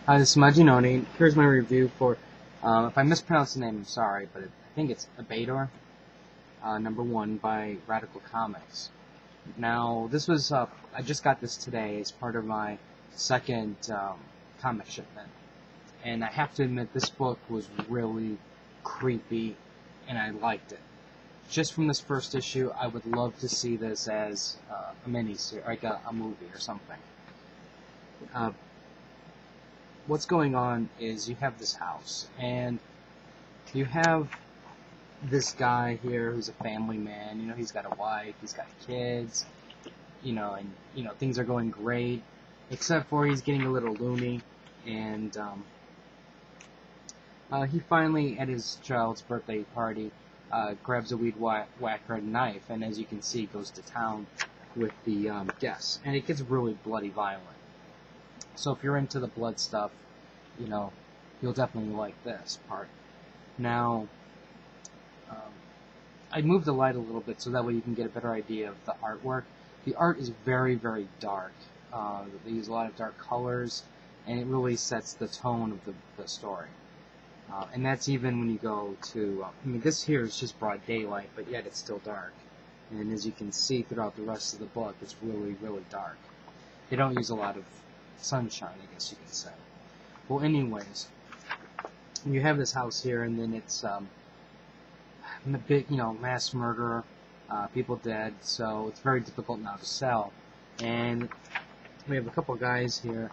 Hi, this is Majinoni. Here's my review for, if I mispronounce the name, I'm sorry, but I think it's Abattoir, #1 by Radical Comics. Now, this was, I just got this today as part of my second comic shipment. And I have to admit, this book was really creepy, and I liked it. Just from this first issue, I would love to see this as a mini-series, like a movie or something. Uh, what's going on is you have this house, and you have this guy here who's a family man. You know, he's got a wife, he's got kids, and things are going great, except for he's getting a little loony, and he finally, at his child's birthday party, grabs a weed whacker and knife, and as you can see, goes to town with the guests, and it gets really bloody violent. So if you're into the blood stuff, you'll definitely like this part. Now, I moved the light a little bit so that way you can get a better idea of the artwork. The art is very, very dark. They use a lot of dark colors, and it really sets the tone of the story. And that's even when you go to, this here is just broad daylight, but yet it's still dark. And as you can see throughout the rest of the book, it's really, really dark. They don't use a lot of sunshine, I guess you could say. Well, anyways, you have this house here, and then it's a big, mass murder, people dead, so it's very difficult now to sell. And we have a couple guys here,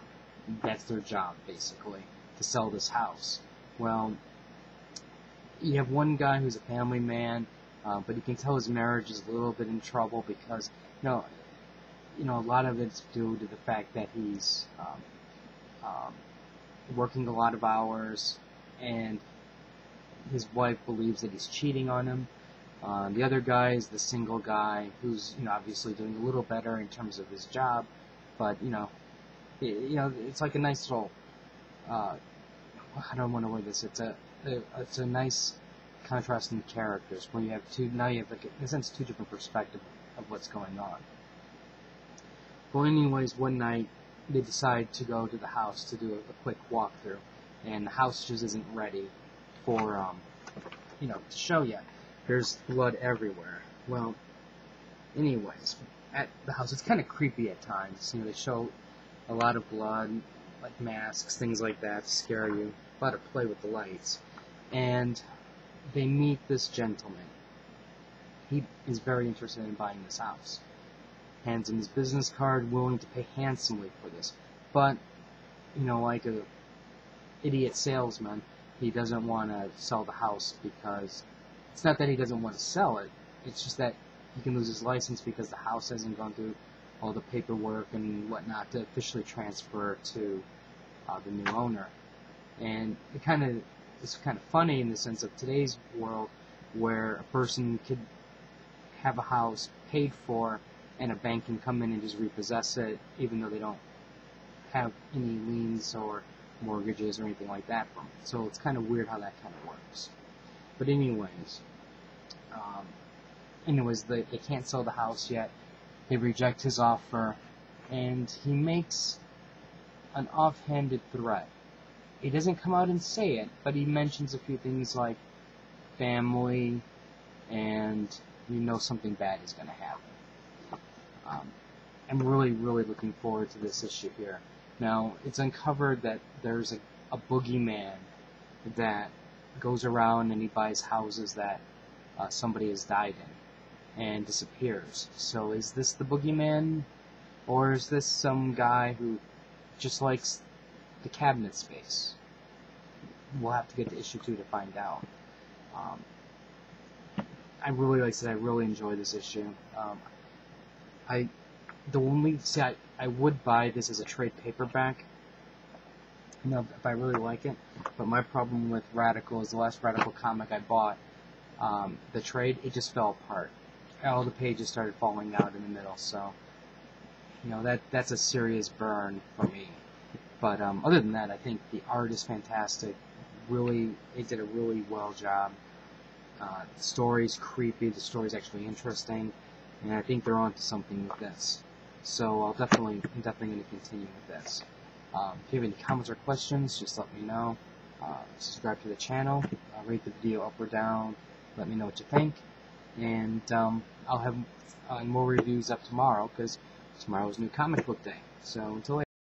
that's their job, basically, to sell this house. Well, you have one guy who's a family man, but you can tell his marriage is a little bit in trouble because, a lot of it's due to the fact that he's working a lot of hours, and his wife believes that he's cheating on him. The other guy is the single guy who's, obviously doing a little better in terms of his job, but, it's like a nice little, I don't want to word this, it's a nice contrasting characters where you have like, in a sense, two different perspectives of what's going on. Well, anyways, one night, they decide to go to the house to do a quick walkthrough, and the house just isn't ready for, to show yet. There's blood everywhere. Well, anyways, at the house, it's kind of creepy at times. They show a lot of blood, like masks, things like that, to scare you. A lot of play with the lights. And they meet this gentleman. He is very interested in buying this house. Hands him his business card, willing to pay handsomely for this. But, like a idiot salesman, he doesn't want to sell the house because it's not that he doesn't want to sell it, it's just that he can lose his license because the house hasn't gone through all the paperwork and whatnot to officially transfer to the new owner. And it's kind of funny in the sense of today's world where a person could have a house paid for and a bank can come in and just repossess it even though they don't have any liens or mortgages or anything like that from it. So it's kind of weird how that kind of works. But anyways, they can't sell the house yet. They reject his offer, and he makes an offhanded threat. He doesn't come out and say it, but he mentions a few things like family, and something bad is going to happen. I'm really, really looking forward to this issue here. Now, it's uncovered that there's a boogeyman that goes around and he buys houses that somebody has died in and disappears. So is this the boogeyman, or is this some guy who just likes the cabinet space? We'll have to get to issue 2 to find out. I really enjoy this issue. I would buy this as a trade paperback, if I really like it. But my problem with Radical is the last Radical comic I bought, the trade, it just fell apart. All the pages started falling out in the middle, so that's a serious burn for me. But other than that, I think the art is fantastic. Really, they did a really well job. The story's creepy. The story's actually interesting, and I think they're onto something with this. So I'm definitely going to continue with this. If you have any comments or questions, just let me know. Subscribe to the channel, rate the video up or down, let me know what you think, and I'll have more reviews up tomorrow, because tomorrow is New Comic Book Day. So until later.